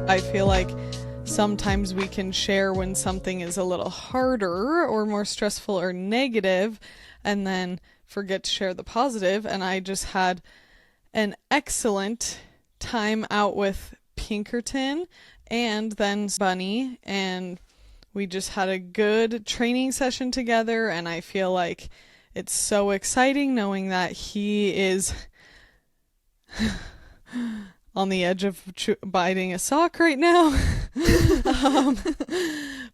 I feel like sometimes we can share when something is a little harder or more stressful or negative, and then forget to share the positive. And I just had an excellent time out with Pinkerton and then Bunny, and we just had a good training session together, and I feel like it's so exciting knowing that he is on the edge of biting a sock right now.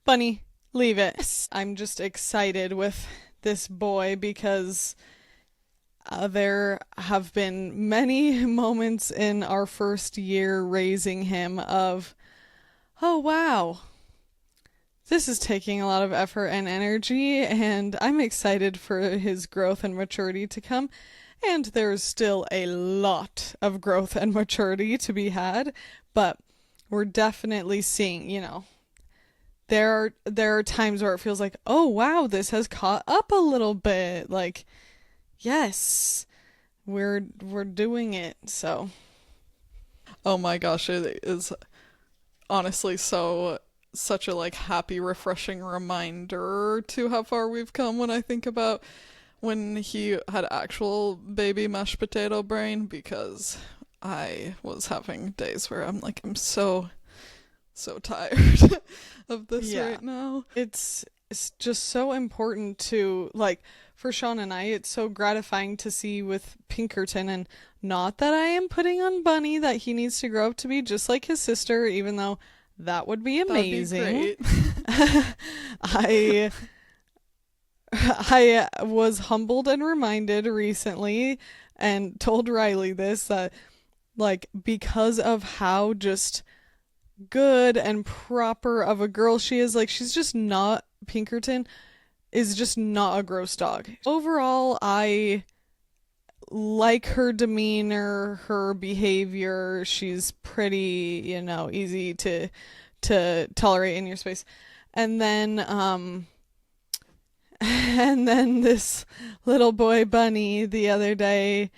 Bunny, leave it. I'm just excited with this boy because there have been many moments in our first year raising him of, oh wow, this is taking a lot of effort and energy, and I'm excited for his growth and maturity to come. And there's still a lot of growth and maturity to be had, but we're definitely seeing, there are times where it feels like, oh wow, this has caught up a little bit. Like, yes, we're doing it. So, oh my gosh, it is honestly such a happy, refreshing reminder to how far we've come when I think about when he had actual baby mashed potato brain, because I was having days where I'm so tired of this right now. It's just so important to, for Sean and I, it's so gratifying to see with Pinkerton, and not that I am putting on Bunny that he needs to grow up to be just like his sister, even though that would be amazing. That'd be great. I was humbled and reminded recently, and told Riley this, that because of how just good and proper of a girl she is, she's just not, Pinkerton is just not a gross dog. Overall, I like her demeanor, her behavior. She's pretty, easy to tolerate in your space. And then this little boy Bunny the other day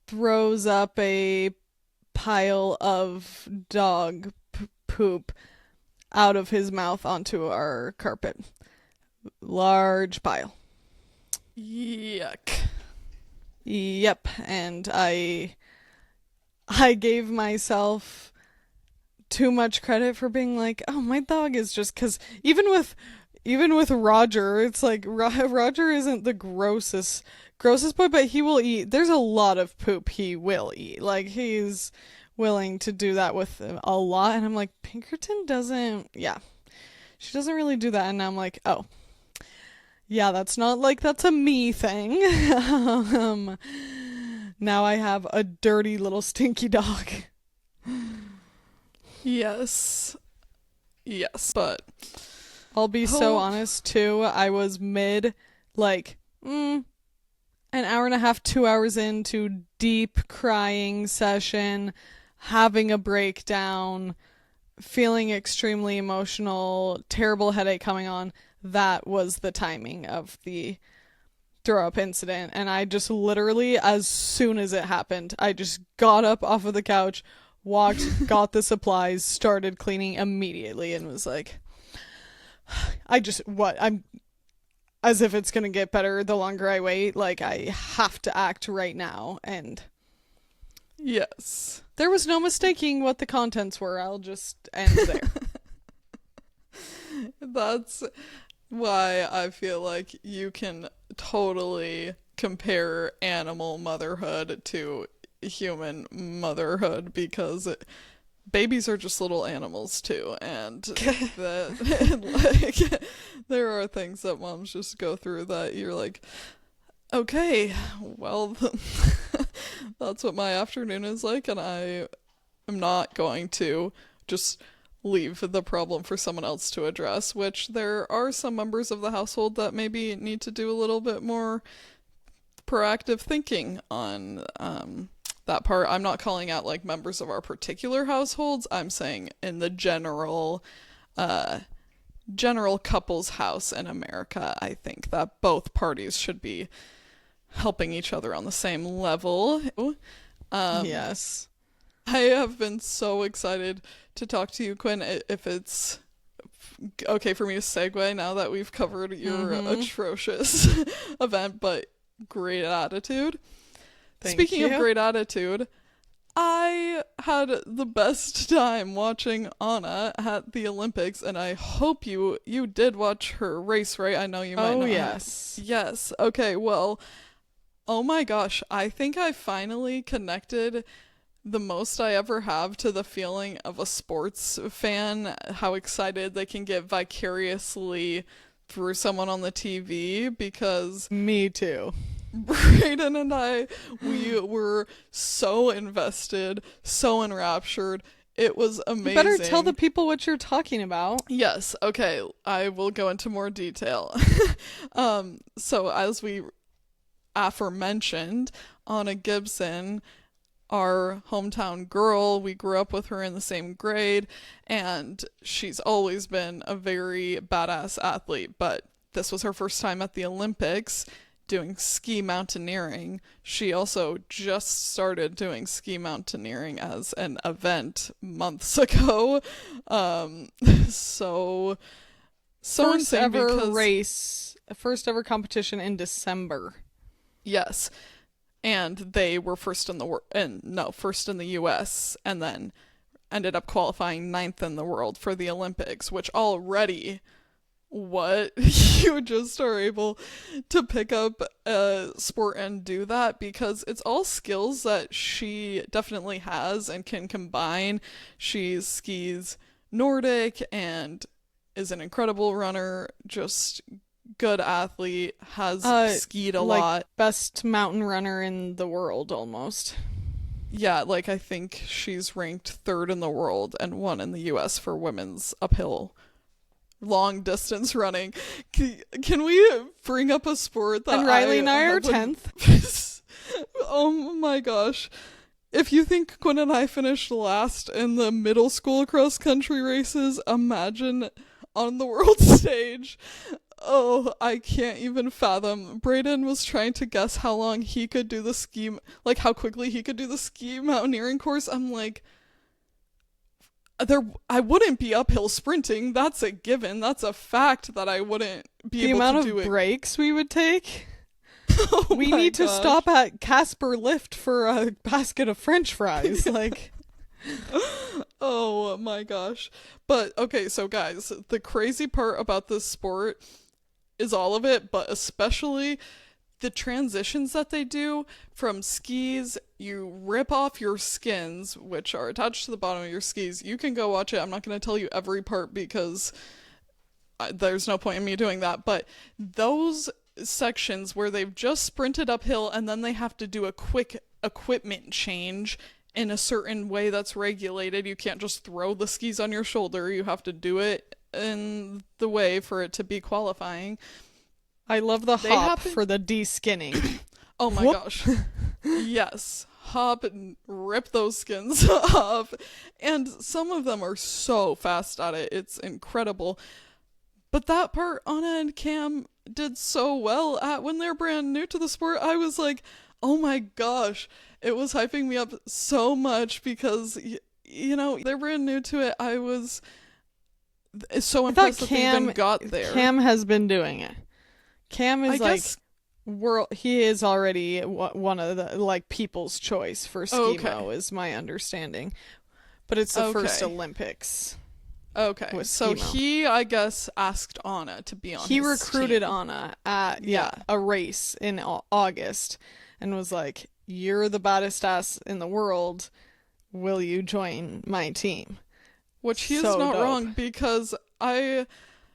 throws up a pile of dog poop out of his mouth onto our carpet. Large pile. Yuck. Yep. And I gave myself too much credit for being like, oh, my dog is just, because even with Roger, it's like Roger isn't the grossest boy, but he will eat. There's a lot of poop he will eat. He's willing to do that with a lot, and I'm like, Pinkerton doesn't. Yeah, she doesn't really do that, and I'm like, oh, yeah, that's not that's a me thing. Now I have a dirty little stinky dog. Yes, but I'll be so honest too. I was mid, an hour and a half, 2 hours into deep crying session, having a breakdown, feeling extremely emotional, terrible headache coming on. That was the timing of the throw up incident. And I just literally, as soon as it happened, I just got up off of the couch, walked, got the supplies, started cleaning immediately, and was like, I'm as if it's gonna get better the longer I wait. I have to act right now. And yes, there was no mistaking what the contents were. I'll just end there. That's why I feel like you can totally compare animal motherhood to human motherhood, because babies are just little animals too, and that there are things that moms just go through that you're like, okay, well, that's what my afternoon is like, and I am not going to just leave the problem for someone else to address, which there are some members of the household that maybe need to do a little bit more proactive thinking on that part. I'm not calling out members of our particular households. I'm saying in the general couples house in America, I think that both parties should be helping each other on the same level. Yes. I have been so excited to talk to you, Quinn. If it's okay for me to segue now that we've covered your Mm-hmm. atrocious event, but great attitude. Thank Speaking of you. great attitude, I had the best time watching Anna at the Olympics, and I hope you did watch her race, right? I know you might Oh, not have. yes. Yes. Okay. Well, oh my gosh, I think I finally connected the most I ever have to the feeling of a sports fan, how excited they can get vicariously through someone on the TV, because Me too. Brayden and I, we were so invested, so enraptured. It was You better tell the amazing. people what you're talking about. Yes, okay, I will go into more detail. So as we aforementioned, Anna Gibson, our hometown girl. We grew up with her in the same grade, and she's always been a very badass athlete. But this was her first time at the Olympics doing ski mountaineering. She also just started doing ski mountaineering as an event months ago. Um, so so First insane ever because race, first ever competition in December. yes, and they were first in the and no, first in the US, and then ended up qualifying ninth in the world for the Olympics, which already what you just are able to pick up a sport and do that, because it's all skills that she definitely has and can combine. She skis Nordic and is an incredible runner, just good athlete, has skied a Like lot. best mountain runner in the world almost. Yeah, like I think she's ranked third in the world and one in the US for women's uphill long distance running. Can we bring up a sport that And Riley and I are would 10th. oh my gosh. If you think Quinn and I finished last in the middle school cross country races, imagine on the world stage. Oh, I can't even fathom. Brayden was trying to guess how long he could do the ski, like how quickly he could do the ski mountaineering course. I'm like, I wouldn't be uphill sprinting. That's a given. That's a fact that I wouldn't be The able amount to do of it. breaks we would take. Oh We my need to gosh. stop at Casper Lift for a basket of French fries. Like, Oh my gosh. But okay, so guys, the crazy part about this sport is all of it, but especially the transitions that they do from skis. You rip off your skins, which are attached to the bottom of your skis. You can go watch it. I'm not going to tell you every part because there's no point in me doing that. But those sections where they've just sprinted uphill and then they have to do a quick equipment change in a certain way that's regulated. You can't just throw the skis on your shoulder. You have to do it in the way for it to be qualifying. I love the They hop happen. for the de-skinning. Oh my Whoop. gosh. Yes. Hop and rip those skins off. And some of them are so fast at it. It's incredible. But that part Anna and Cam did so well at when they're brand new to the sport. I was like, oh my gosh. It was hyping me up so much because, they're brand new to it. I was so I thought impressed that they even got there. Cam has been doing it. Cam I is like guess. he is already one of the like people's choice for skimo Okay. is my understanding. But it's the first Okay. Olympics. With Okay, so skimo. he, I guess, asked Anna to be on He his recruited team. Anna at Yeah, a race in August and was like, "You're the baddest ass in the world. Will you join my team?" which he is So not dope. wrong because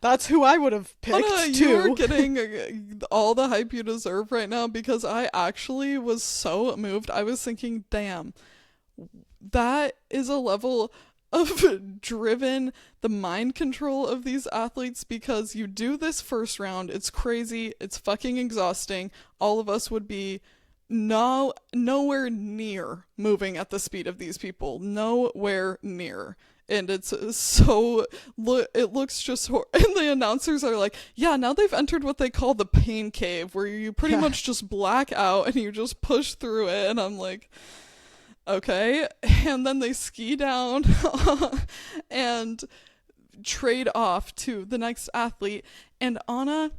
That's who I would have Anna, picked you are too. getting all the hype you deserve right now because I actually was so moved. I was thinking, damn, that is a level of driven, the mind control of these athletes, because you do this first round, it's crazy, it's fucking exhausting. All of us would be nowhere near moving at the speed of these people, nowhere near. And it's so it looks just and the announcers are like, yeah, now they've entered what they call the pain cave, where you pretty much just black out and you just push through it. And I'm like, Okay. And then they ski down and trade off to the next athlete. And Anna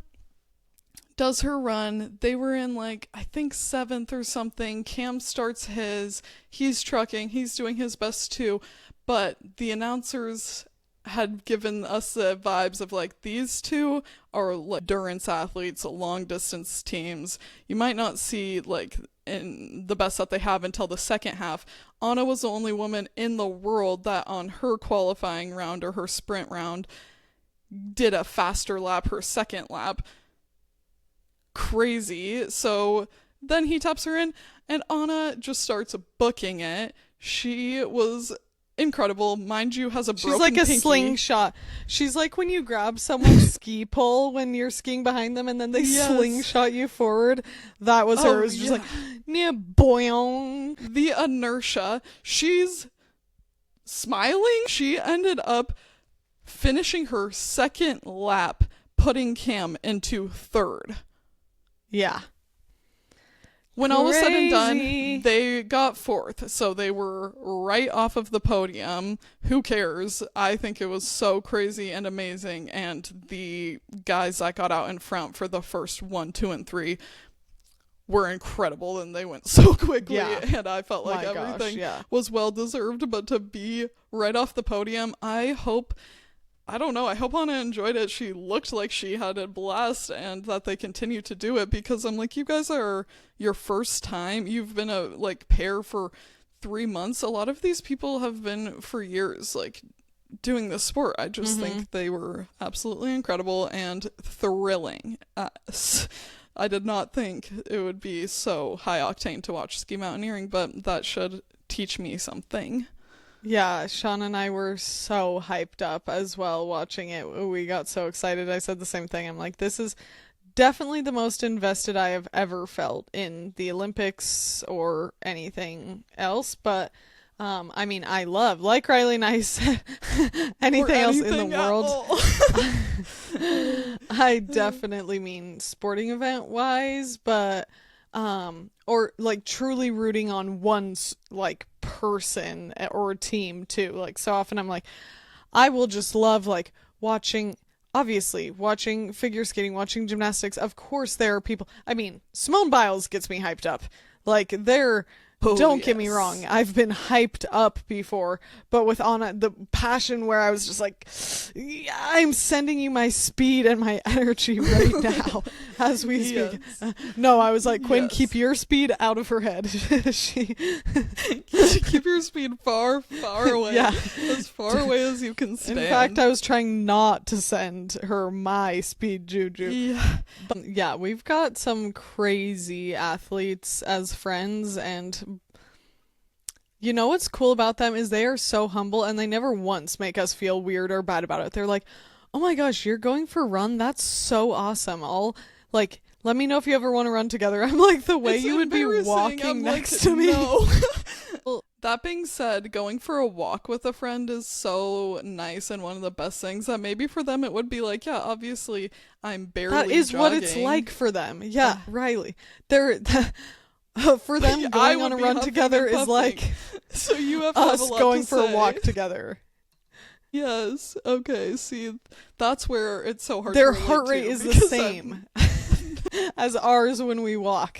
does her run. They were in like, I think 7th or something. Cam starts his. He's trucking. He's doing his best too. But the announcers had given us the vibes of like, these two are like endurance athletes, long distance teams. You might not see like in the best that they have until the second half. Anna was the only woman in the world that on her qualifying round or her sprint round did a faster lap, her second lap. Crazy. So then he taps her in and Anna just starts booking it. She was incredible. Mind you, has a broken She's like a pinky. slingshot. She's like when you grab someone's ski pole when you're skiing behind them and then they slingshot you forward. That was her. It was just like, yeah, boing. The inertia. She's smiling. She ended up finishing her second lap, putting Cam into third. Yeah. When all was said and done, they got fourth, so they were right off of the podium. Who cares? I think it was so crazy and amazing, and the guys that got out in front for the first 1, 2, and 3 were incredible, and they went so quickly, and I felt like everything was well-deserved, but to be right off the podium, I hope Anna enjoyed it. She looked like she had a blast and that they continue to do it because I'm like, you guys are your first time. You've been a like pair for 3 months. A lot of these people have been for years like doing this sport. I just think they were absolutely incredible and thrilling. I did not think it would be so high octane to watch ski mountaineering, but that should teach me something. Yeah, Sean and I were so hyped up as well watching it. We got so excited. I said the same thing. I'm like, this is definitely the most invested I have ever felt in the Olympics or anything else. But, I mean, I love, like Riley and I said, anything else in the world. I definitely mean sporting event wise, but or like truly rooting on one like person or team too. Like so often I'm like, I will just love like watching figure skating, watching gymnastics. Of course there are people, I mean, Simone Biles gets me hyped up. Like don't get me wrong, I've been hyped up before, but with Anna, the passion where I was just like, yeah, I'm sending you my speed and my energy right now as we speak. No, I was like, Quinn, keep your speed out of her head. Keep your speed far, far away. Yeah. As far away as you can stand. In fact, I was trying not to send her my speed juju. Yeah. But yeah, we've got some crazy athletes as friends, and you know what's cool about them is they are so humble and they never once make us feel weird or bad about it. They're like, oh my gosh, you're going for a run? That's so awesome. Like, let me know if you ever want to run together. I'm like, the way you would be walking next to me. No. Well, that being said, going for a walk with a friend is so nice and one of the best things that maybe for them it would be like, yeah, obviously I'm barely That is jogging. what it's like for them. Yeah, Riley. For them, going on a run together is like so you have us going for a walk together. Yes. Okay. See, that's where it's so hard. Their heart rate is the same as ours when we walk.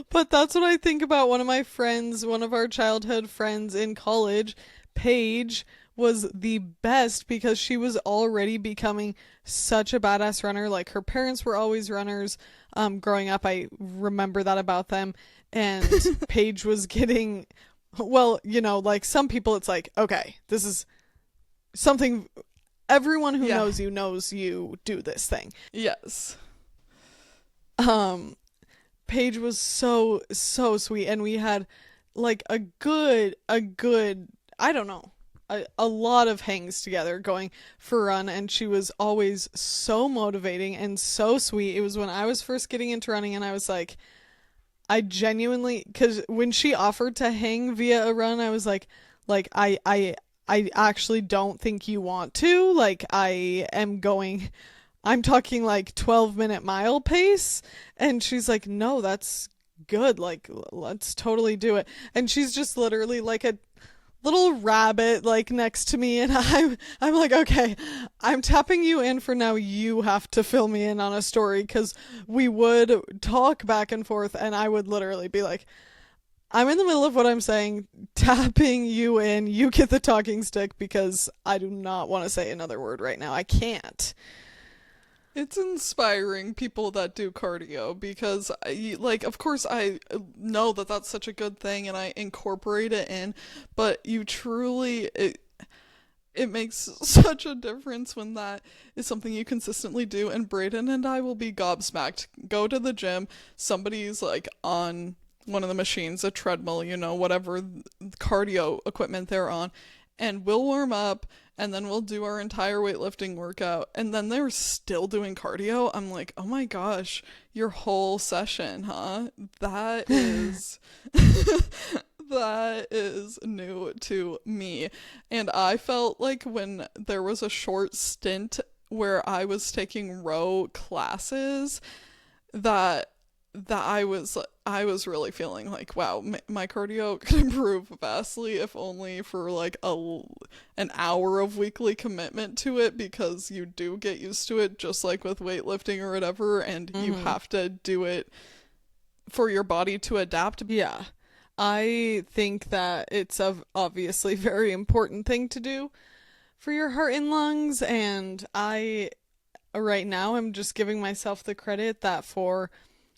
But that's what I think about one of my friends, one of our childhood friends in college, Paige, was the best because she was already becoming such a badass runner. Like, her parents were always runners. Growing up, I remember that about them. And Paige was getting, well, you know, like some people, it's like, okay, this is something, everyone who knows you do this thing. Yes. Paige was so sweet, and we had like a good, I don't know, a lot of hangs together going for a run, and she was always so motivating and so sweet. It was when I was first getting into running, and I was like, I genuinely, because when she offered to hang via a run, I was like I actually don't think you want to. Like, I'm talking like 12-minute mile pace. And she's like, no, that's good, like let's totally do it. And she's just literally like a little rabbit like next to me, and I'm like, okay, I'm tapping you in for now. You have to fill me in on a story, because we would talk back and forth, and I would literally be like, I'm in the middle of what I'm saying, tapping you in, you get the talking stick, because I do not want to say another word right now. I can't. It's inspiring people that do cardio because, like, of course, I know that that's such a good thing and I incorporate it in, but you truly, it makes such a difference when that is something you consistently do. And Brayden and I will be gobsmacked. Go to the gym, somebody's like on one of the machines, a treadmill, whatever cardio equipment they're on, and we'll warm up and then we'll do our entire weightlifting workout, and then they're still doing cardio. I'm like, oh my gosh, your whole session, huh? That is that is new to me. And I felt like when there was a short stint where I was taking row classes, that I was really feeling like, wow, my cardio could improve vastly if only for like an hour of weekly commitment to it, because you do get used to it just like with weightlifting or whatever, and you have to do it for your body to adapt. Yeah. I think that it's a obviously very important thing to do for your heart and lungs, and I right now I'm just giving myself the credit that for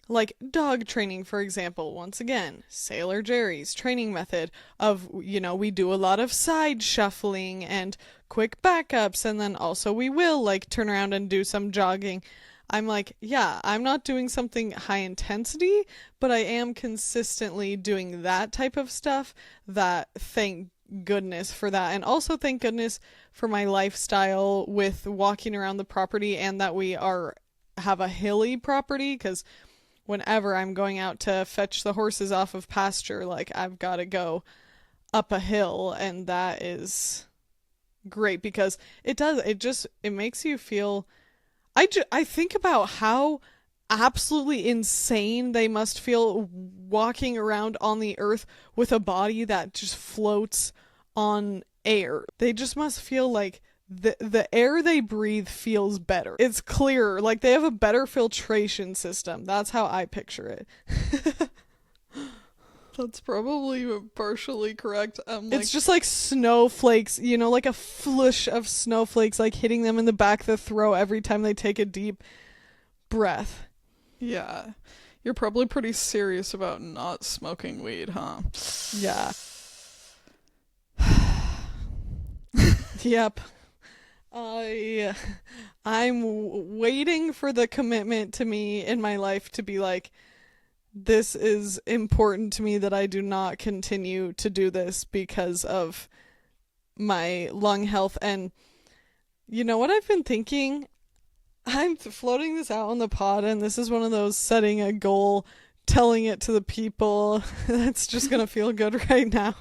like dog training, for example, once again, Sailor Jerry's training method of, we do a lot of side shuffling and quick backups, and then also we will like turn around and do some jogging. I'm like, yeah, I'm not doing something high intensity, but I am consistently doing that type of stuff. That, thank goodness for that. And also thank goodness for my lifestyle with walking around the property, and that we have a hilly property, because whenever I'm going out to fetch the horses off of pasture, like I've got to go up a hill, and that is great because it makes you feel. I think about how absolutely insane they must feel walking around on the earth with a body that just floats on air. They just must feel like the air they breathe feels better. It's clearer. Like they have a better filtration system. That's how I picture it. That's probably partially correct. It's just like snowflakes, like a flush of snowflakes, like hitting them in the back of the throat every time they take a deep breath. Yeah. You're probably pretty serious about not smoking weed, huh? Yeah. Yep. I'm waiting for the commitment to me in my life to be like, this is important to me that I do not continue to do this because of my lung health. And you know what I've been thinking? I'm floating this out on the pod, and this is one of those setting a goal, telling it to the people. That's just gonna feel good right now.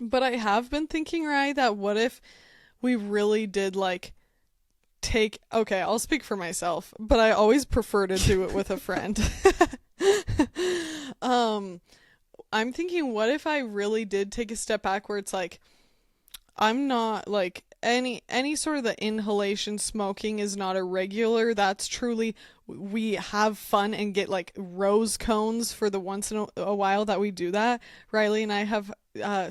But I have been thinking, right, that what if we really did like okay, I'll speak for myself, but I always prefer to do it with a friend. I'm thinking, what if I really did take a step back where it's like, I'm not like any sort of the inhalation smoking is not a regular. That's truly, we have fun and get like rose cones for the once in a while that we do that. Riley and I have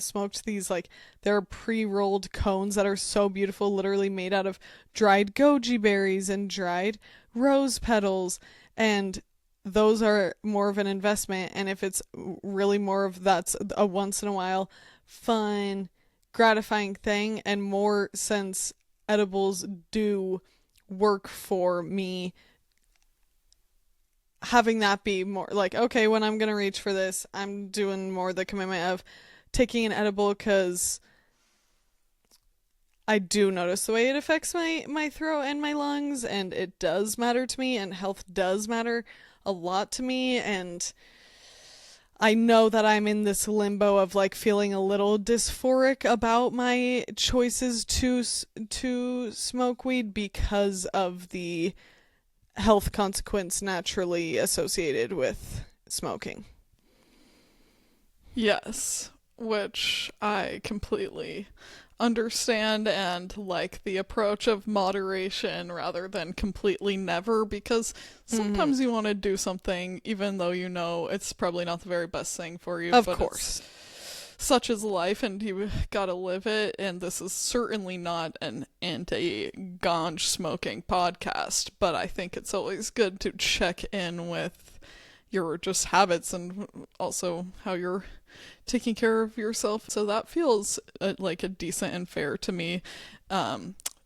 smoked these, like, they're pre-rolled cones that are so beautiful, literally made out of dried goji berries and dried rose petals, and those are more of an investment. And if it's really more of that's a once in a while fun gratifying thing, and more since edibles do work for me, having that be more like, okay, when I'm gonna reach for this, I'm doing more the commitment of taking an edible, because I do notice the way it affects my throat and my lungs, and it does matter to me, and health does matter a lot to me. And I know that I'm in this limbo of like feeling a little dysphoric about my choices to smoke weed because of the health consequence naturally associated with smoking. Yes, which I completely understand and like the approach of moderation rather than completely never, because sometimes you want to do something even though you know it's probably not the very best thing for you. Of but course. Such is life and you gotta live it, and this is certainly not an anti-ganj smoking podcast, but I think it's always good to check in with your just habits and also how you're taking care of yourself. So that feels like a decent and fair to me,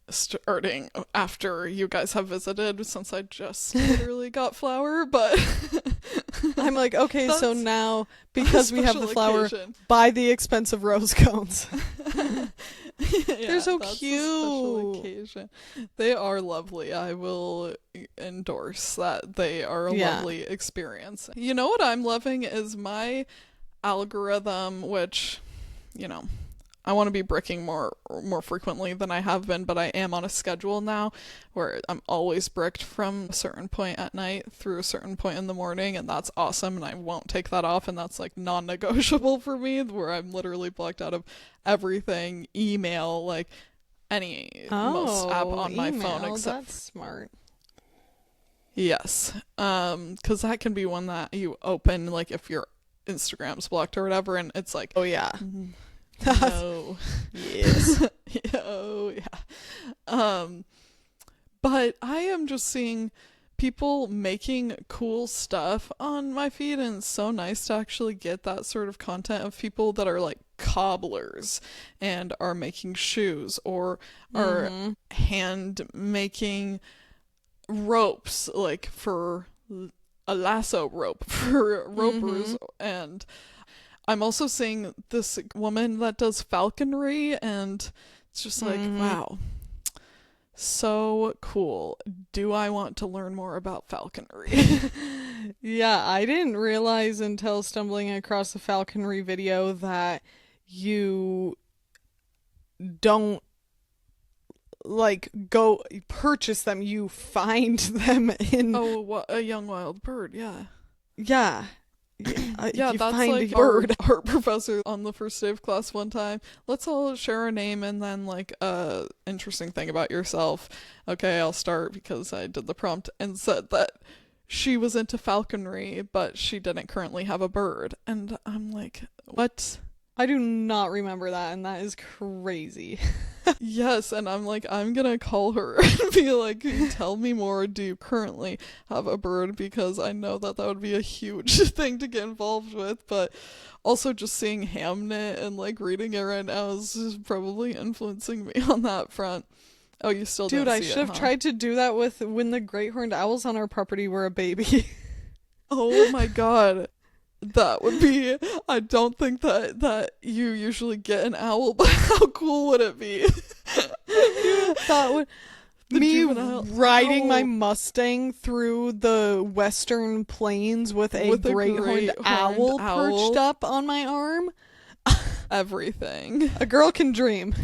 starting after you guys have visited, since I just literally got flour, but I'm like, okay, so now, because we have the flour, buy the expensive rose cones. They're so cute. A special occasion. They are lovely. I will endorse that. They are a lovely experience. You know what I'm loving is my algorithm, which, you know, I want to be bricking more frequently than I have been, but I am on a schedule now where I'm always bricked from a certain point at night through a certain point in the morning, and that's awesome, and I won't take that off, and that's like non-negotiable for me, where I'm literally blocked out of everything, email, like most app on my phone except. That's smart. Yes, because that can be one that you open, like if your Instagram's blocked or whatever, and it's like, oh yeah. No. Yes. Oh yeah. But I am just seeing people making cool stuff on my feed, and it's so nice to actually get that sort of content of people that are like cobblers and are making shoes or are hand making ropes, like for a lasso rope for ropers. And I'm also seeing this woman that does falconry, and it's just like, wow, so cool. Do I want to learn more about falconry? Yeah, I didn't realize until stumbling across a falconry video that you don't like go purchase them, you find them in a young wild bird. Yeah you that's find like a bird. Our art professor on the first day of class one time. Let's all share a name and then like a interesting thing about yourself. Okay, I'll start because I did the prompt, and said that she was into falconry, but she didn't currently have a bird. And I'm like, what? I do not remember that, and that is crazy. Yes, and I'm like, I'm gonna call her and be like, can you tell me more? Do you currently have a bird? Because I know that would be a huge thing to get involved with, but also just seeing Hamnet and like reading it right now is just probably influencing me on that front. Oh, you still Dude, don't I see should have tried to do that with when the great horned owls on our property were a baby. Oh my god. That would be, I don't think that you usually get an owl, but how cool would it be? That would me riding my Mustang through the western plains with a great horned owl perched up on my arm. Everything. A girl can dream.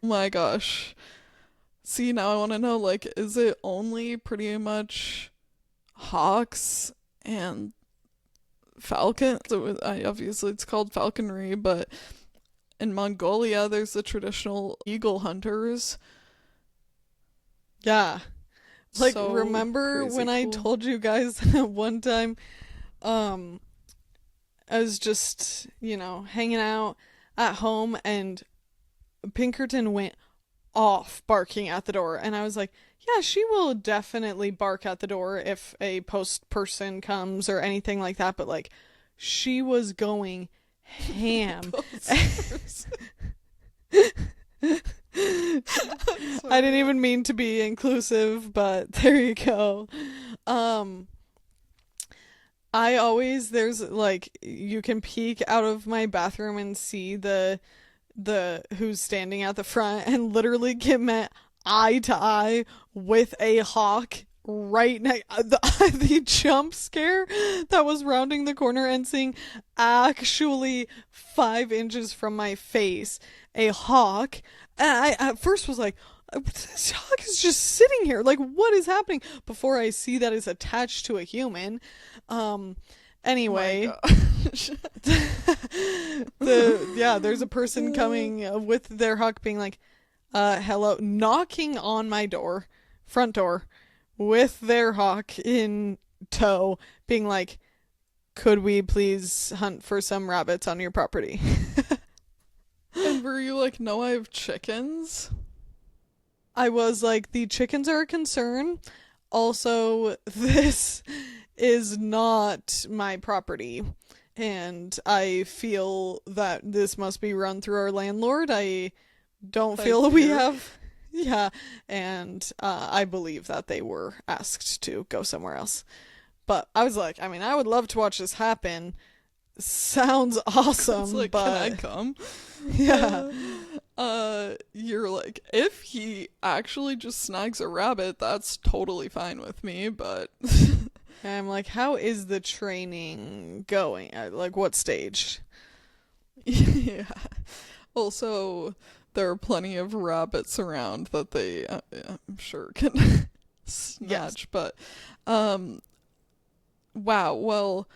Oh my gosh. See, now I want to know, like, is it only pretty much hawks and falcons? Obviously it's called falconry, but in Mongolia there's the traditional eagle hunters. Yeah, like, so remember when I told you guys that one time I was just, hanging out at home and Pinkerton went off barking at the door, and I was like, yeah, she will definitely bark at the door if a post person comes or anything like that, but like, she was going ham. I didn't even mean to be inclusive, but there you go. There's like, you can peek out of my bathroom and see the who's standing at the front, and literally get met eye to eye with a hawk right next the jump scare that was rounding the corner, and seeing actually 5 inches from my face a hawk. And I at first was like, this dog is just sitting here. Like, what is happening? Before I see that it's attached to a human. Anyway, there's a person coming with their hawk being like, hello, knocking on my front door, with their hawk in tow, being like, could we please hunt for some rabbits on your property? And were you like, no, I have chickens? I was like, the chickens are a concern. Also, this is not my property, and I feel that this must be run through our landlord. I don't feel that we have... Yeah, and I believe that they were asked to go somewhere else. But I was like, I mean, I would love to watch this happen. Sounds awesome, it's like, but... can I come? Yeah. You're like, if he actually just snags a rabbit, that's totally fine with me, but... And I'm like, how is the training going? Like, what stage? Yeah. Also, there are plenty of rabbits around that they, I'm sure, can snatch. Yes. But, wow, well...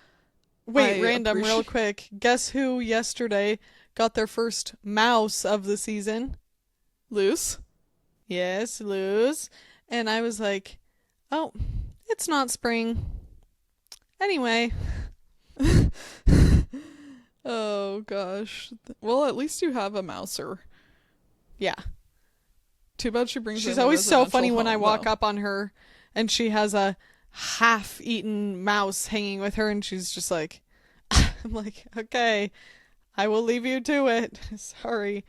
Wait, random, real quick. Guess who yesterday got their first mouse of the season? Luce? Yes, Luce. And I was like, oh, it's not spring. Anyway. Oh, gosh. Well, at least you have a mouser. Yeah. Too bad she brings. She's always so funny when I walk up on her and she has a half-eaten mouse hanging with her, and she's just like, I'm like, okay, I will leave you to it. Sorry.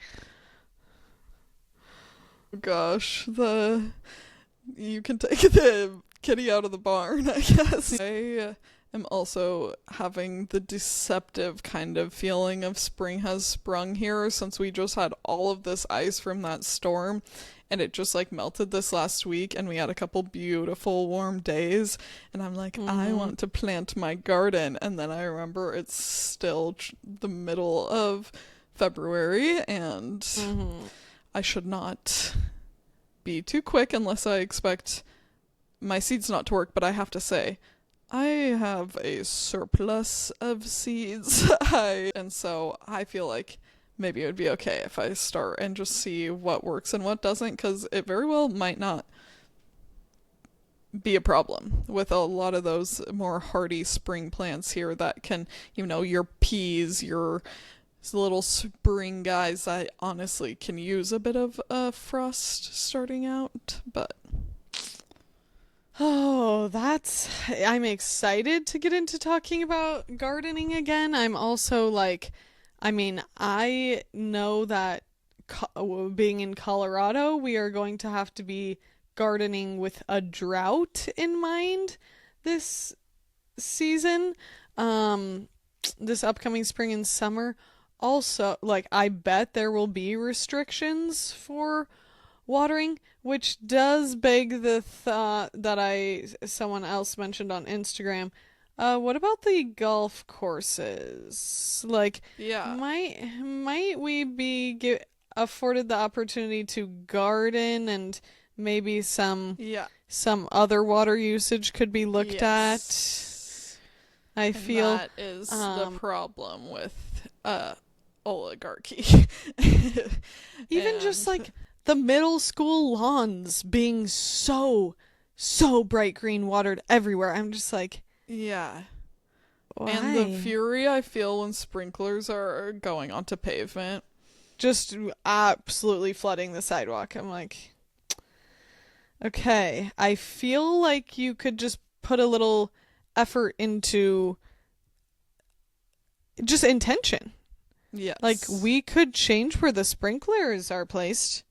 Gosh, you can take the kitty out of the barn, I guess. I am also having the deceptive kind of feeling of spring has sprung here, since we just had all of this ice from that storm, and it just like melted this last week, and we had a couple beautiful warm days, and I'm like, I want to plant my garden, and then I remember it's still the middle of February, and I should not be too quick unless I expect my seeds not to work. But I have to say, I have a surplus of seeds, and so I feel like maybe it would be okay if I start and just see what works and what doesn't, because it very well might not be a problem with a lot of those more hardy spring plants here that can, your peas, your little spring guys that honestly can use a bit of frost starting out, but... Oh, I'm excited to get into talking about gardening again. I'm also like, I mean, I know that being in Colorado, we are going to have to be gardening with a drought in mind this season, this upcoming spring and summer. Also, like, I bet there will be restrictions for watering, which does beg the thought that someone else mentioned on Instagram. What about the golf courses? Like, yeah, might we be afforded the opportunity to garden, and maybe some other water usage could be looked at? I feel that is the problem with oligarchy. Even just like the middle school lawns being so bright green, watered everywhere. I'm just like, yeah. Why? And the fury I feel when sprinklers are going onto pavement. Just absolutely flooding the sidewalk. I'm like, okay, I feel like you could just put a little effort into just intention. Yes. Like, we could change where the sprinklers are placed.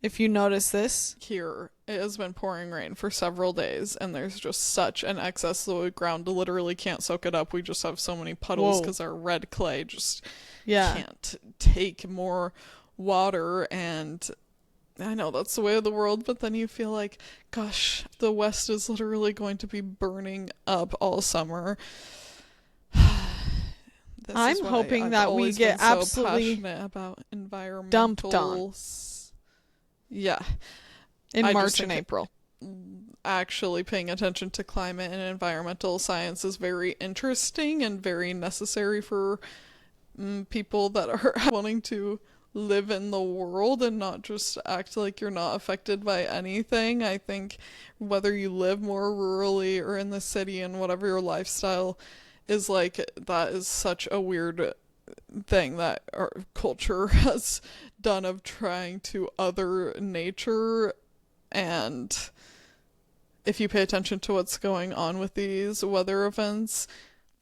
If you notice this. Here, it has been pouring rain for several days, and there's just such an excess. The ground literally can't soak it up. We just have so many puddles because our red clay just can't take more water. And I know that's the way of the world, but then you feel like, gosh, the West is literally going to be burning up all summer. I'm hoping that we get absolutely passionate about environmental dumped on. Yeah. in I just March and think April. actually paying attention to climate and environmental science is very interesting and very necessary for people that are wanting to live in the world and not just act like you're not affected by anything. I think whether you live more rurally or in the city and whatever your lifestyle is like, that is such a weird thing that our culture has done of trying to other nature. And if you pay attention to what's going on with these weather events,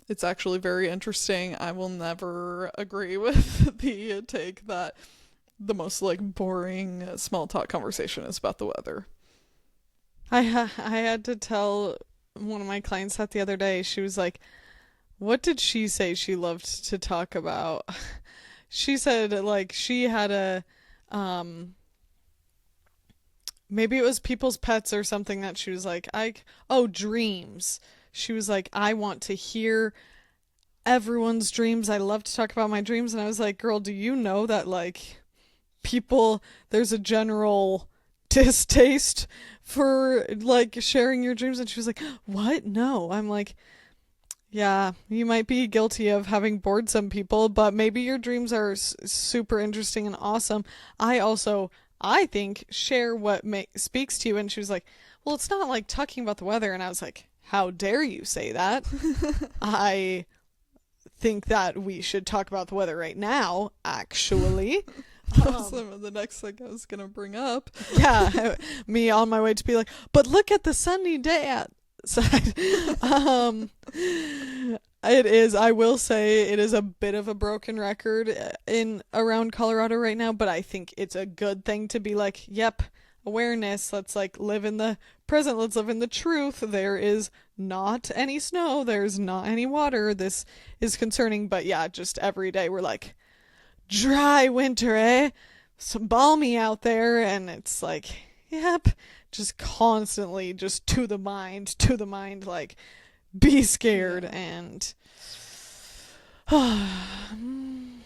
it's actually very interesting. I will never agree with the take that the most like boring small talk conversation is about the weather. I had to tell one of my clients that the other day. She was like, what did she say she loved to talk about? She said like she had a maybe it was people's pets or something that she was like, dreams. She was like, I want to hear everyone's dreams. I love to talk about my dreams. And I was like, girl, do you know that like people, there's a general distaste for like sharing your dreams? And she was like, what? No. I'm like, yeah, you might be guilty of having bored some people, but maybe your dreams are super interesting and awesome. I think, share what speaks to you. And she was like, well, it's not like talking about the weather. And I was like, how dare you say that? I think that we should talk about the weather right now, actually. That was the next thing I was going to bring up. Yeah, me on my way to be like, but look at the sunny day outside. It is, I will say, it is a bit of a broken record in around Colorado right now, but I think it's a good thing to be like, yep, awareness, let's like live in the present, let's live in the truth. There is not any snow, there's not any water. This is concerning, but yeah, just every day we're like, dry winter, eh? So balmy out there, and it's like, yep, just constantly just to the mind, like, be scared. And One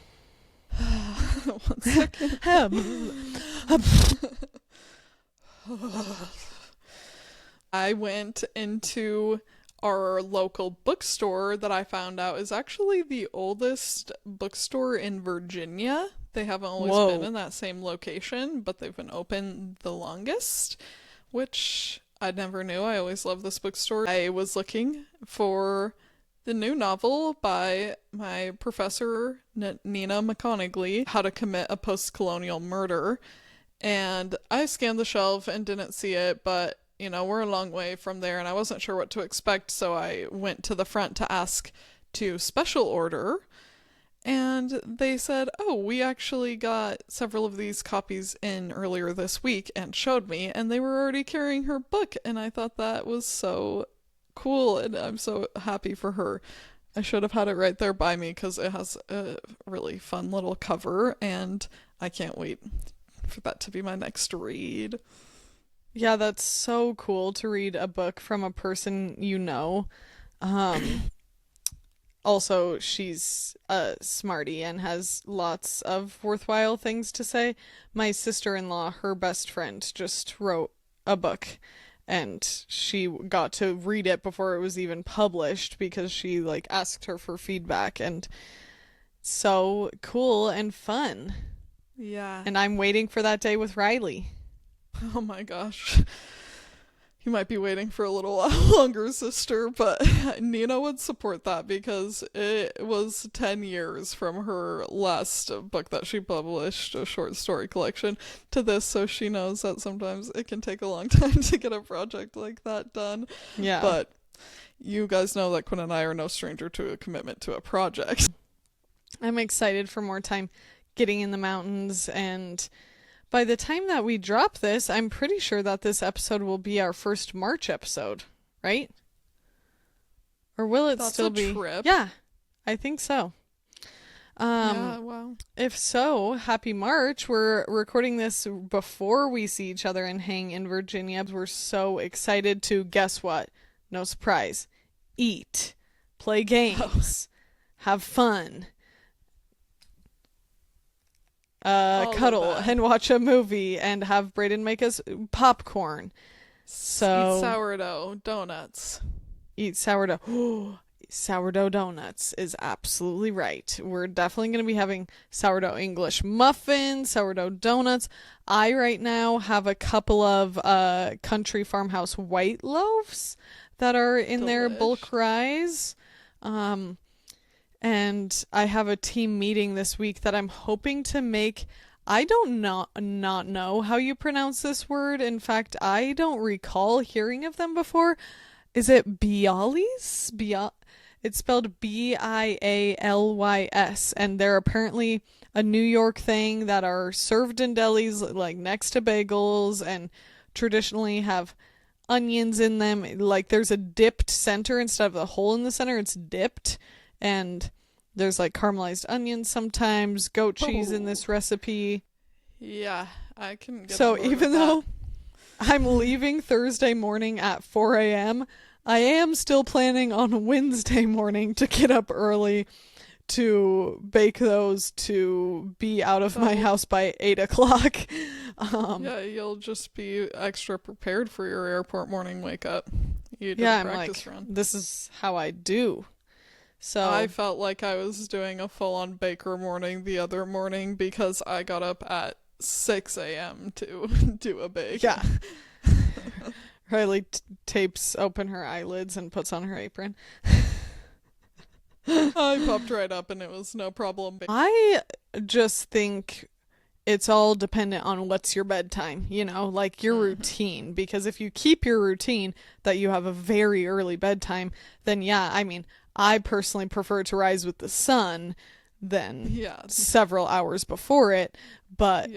second. I went into our local bookstore that I found out is actually the oldest bookstore in Virginia. They haven't always been in that same location, but they've been open the longest, which I never knew. I always loved this bookstore. I was looking for the new novel by my professor, Nina McConigley, How to Commit a Post-Colonial Murder. And I scanned the shelf and didn't see it, but you know, we're a long way from there and I wasn't sure what to expect, so I went to the front to ask to special order. And they said, oh, we actually got several of these copies in earlier this week, and showed me, and they were already carrying her book. And I thought that was so cool, and I'm so happy for her. I should have had it right there by me because it has a really fun little cover, and I can't wait for that to be my next read. Yeah, that's so cool to read a book from a person you know. Also, she's a smarty and has lots of worthwhile things to say. My sister-in-law, her best friend, just wrote a book, and she got to read it before it was even published because she like asked her for feedback, and so cool and fun. Yeah. And I'm waiting for that day with Riley. Oh my gosh. You might be waiting for a little while longer, sister, but Nina would support that because it was 10 years from her last book that she published, a short story collection, to this, so she knows that sometimes it can take a long time to get a project like that done. Yeah. But you guys know that Quinn and I are no stranger to a commitment to a project. I'm excited for more time getting in the mountains, and by the time that we drop this, I'm pretty sure that this episode will be our first March episode, right? Or will it still be? Trip. Yeah, I think so. Yeah, wow. If so, happy March. We're recording this before we see each other and hang in Virginia. We're so excited to, guess what? No surprise. Eat, play games, have fun. All of cuddle that. and watch a movie and have Brayden make us popcorn. So Eat sourdough donuts. eat sourdough. Sourdough donuts is absolutely right. We're definitely going to be having sourdough English muffins, sourdough donuts. I right now have a couple of country farmhouse white loaves that are in their bulk rise. And I have a team meeting this week that I'm hoping to make. I don't not know how you pronounce this word. In fact, I don't recall hearing of them before. Is it bialys? It's spelled Bialys, and they're apparently a New York thing that are served in delis like next to bagels and traditionally have onions in them. Like there's a dipped center instead of a hole in the center, it's dipped, and there's like caramelized onions sometimes, goat cheese in this recipe. Yeah, I can get So even though I'm leaving Thursday morning at 4 a.m., I am still planning on Wednesday morning to get up early to bake those to be out of my house by 8 o'clock. Yeah, you'll just be extra prepared for your airport morning wake up. You did yeah, a I'm practice like, run. this is how I do. So I felt like I was doing a full-on baker morning the other morning because I got up at 6 a.m. to do a bake. yeah. Riley tapes open her eyelids and puts on her apron. I popped right up and it was no problem. I just think it's all dependent on what's your bedtime, like your routine. Because if you keep your routine that you have a very early bedtime, then yeah, I mean, I personally prefer to rise with the sun than several hours before it. But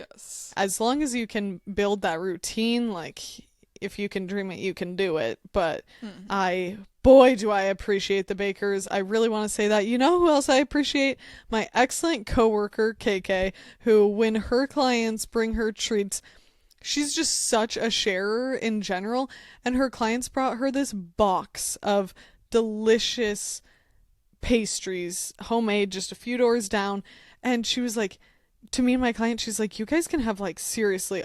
as long as you can build that routine, like if you can dream it, you can do it. But boy, do I appreciate the bakers. I really want to say that. You know who else I appreciate? My excellent coworker, KK, who when her clients bring her treats, she's just such a sharer in general. And her clients brought her this box of delicious pastries, homemade, just a few doors down. And she was like, to me and my client, she's like, you guys can have like seriously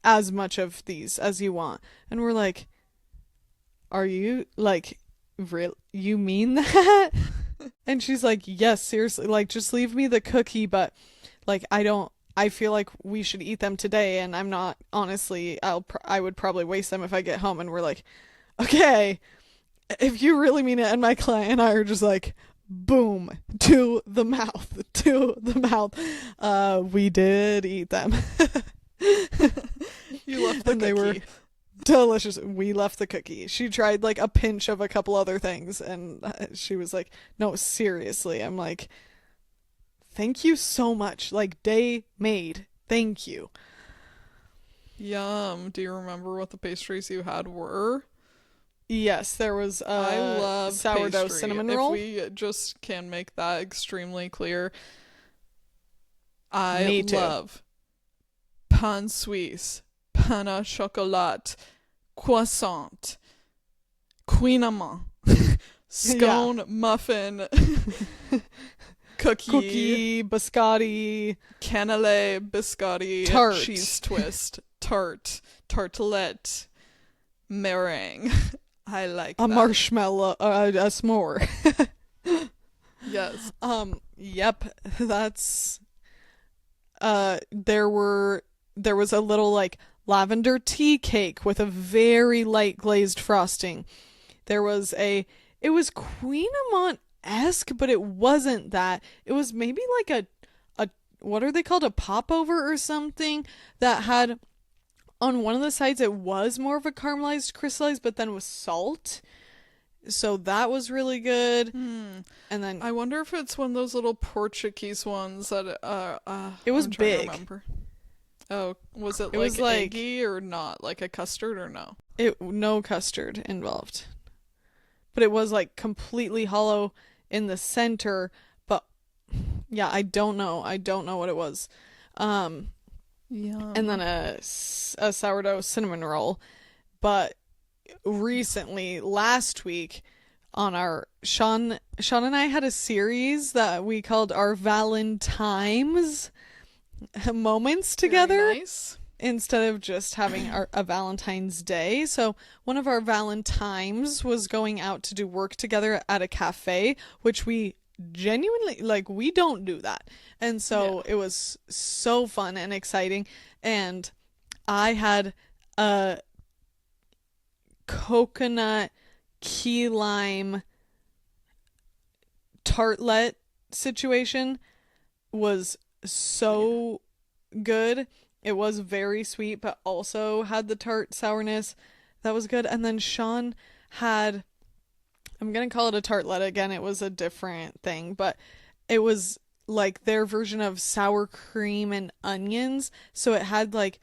as much of these as you want. And we're like, are you like, you mean that? And she's like, yes, seriously, like just leave me the cookie, but like I feel like we should eat them today, and I'm not, honestly, I would probably waste them if I get home. And we're like, okay, if you really mean it. And my client and I are just like, boom, to the mouth. We did eat them. You left the and cookie. They were delicious. We left the cookie. She tried like a pinch of a couple other things, and she was like, no, seriously. I'm like, thank you so much. Like, day made. Thank you. Yum. Do you remember what the pastries you had were? Yes, there was I love sourdough pastry. cinnamon roll. If we just can make that extremely clear, I Me too. love pain suisse, pain à chocolat, croissant, quinamant, scone, muffin, cookie, biscotti, cannelé, biscotti, tart, cheese twist, tartelette, meringue. I like a that. marshmallow, a s'more. Yes. Yep, that's there was a little like lavender tea cake with a very light glazed frosting. It was Queen Amant-esque, but it wasn't that. It was maybe like a what are they called, a popover or something, that had on one of the sides it was more of a caramelized crystallized, but then with salt. So that was really good. And then I wonder if it's one of those little Portuguese ones that it was I'm trying to big. remember. Oh, was it was like like eggy or not? Like a custard or no? No custard involved. But it was like completely hollow in the center, but yeah, I don't know what it was. Yeah. And then a sourdough cinnamon roll. But recently, last week, on our Sean and I had a series that we called our Valentimes, moments together. Very nice. Instead of just having a Valentine's Day. So one of our Valentines was going out to do work together at a cafe, which we genuinely, like, we don't do that. And so it was so fun and exciting. And I had a coconut key lime tartlet situation. Was so good. It was very sweet, but also had the tart sourness. That was good. And then Sean had, I'm going to call it a tartlet again. It was a different thing, but it was like their version of sour cream and onions. So it had like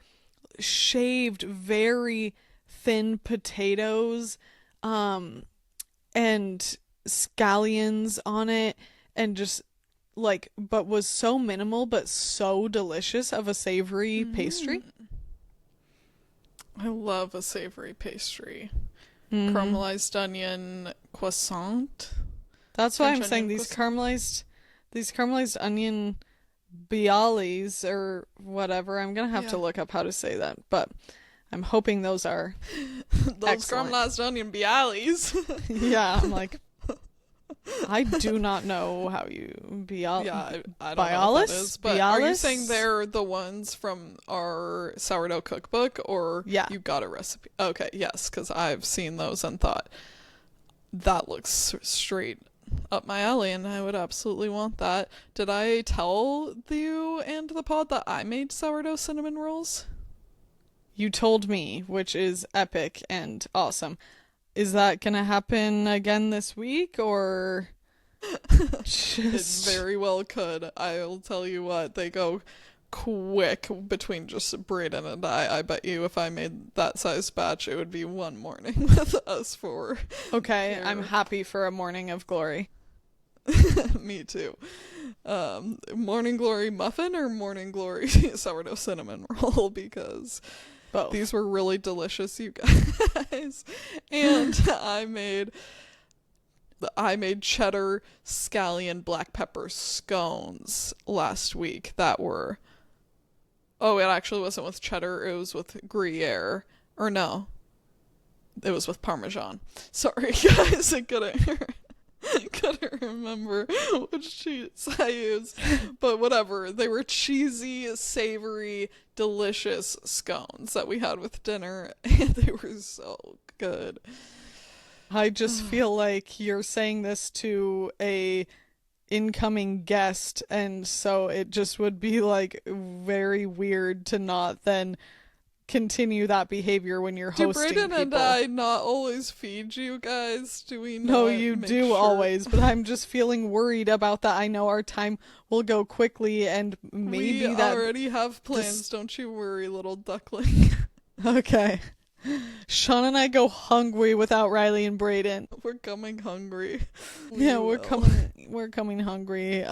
shaved, very thin potatoes, and scallions on it, and just like, but was so minimal but so delicious of a savory pastry. I love a savory pastry. Caramelized onion croissant. That's why French I'm saying onion these caramelized onion bialys or whatever. I'm gonna have to look up how to say that, but I'm hoping those are those excellent. caramelized onion bialys. Yeah, I'm like, I do not know how you Yeah, I don't know what that is. But are you saying they're the ones from our sourdough cookbook, or you got a recipe? Okay, yes, because I've seen those and thought that looks straight up my alley, and I would absolutely want that. Did I tell you and the pod that I made sourdough cinnamon rolls? You told me, which is epic and awesome. Is that gonna happen again this week, or It very well could. I'll tell you what, they go quick between just Braden and I bet you if I made that size batch, it would be one morning with us four. Okay, I'm happy for a morning of glory. Me too. Morning glory muffin or morning glory sourdough cinnamon roll, because both. These were really delicious, you guys. And I made cheddar scallion black pepper scones last week that were, it actually wasn't with cheddar, it was with Gruyere. Or no, it was with Parmesan. Sorry guys, I couldn't remember which cheese I used, but whatever. They were cheesy, savory, delicious scones that we had with dinner, and they were so good. I just feel like you're saying this to a incoming guest, and so it just would be like very weird to not then continue that behavior when you're hosting people. Do Brayden and I not always feed you guys? Do we not? No, you do always, but I'm just feeling worried about that. I know our time will go quickly, and maybe we that already have plans. Don't you worry, little duckling. Okay. Sean and I go hungry without Riley and Brayden. We're coming hungry. We're coming hungry.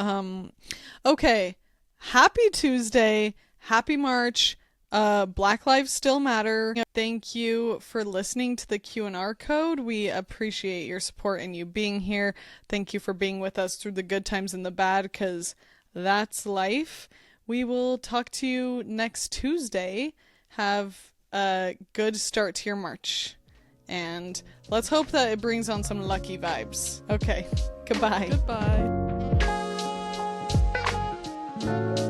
Okay. Happy Tuesday. Happy March. Black Lives Still Matter. Thank you for listening to the Q&R code. We appreciate your support and you being here. Thank you for being with us through the good times and the bad, because that's life. We will talk to you next Tuesday. Have a good start to your March. And let's hope that it brings on some lucky vibes. Okay. Goodbye. Goodbye.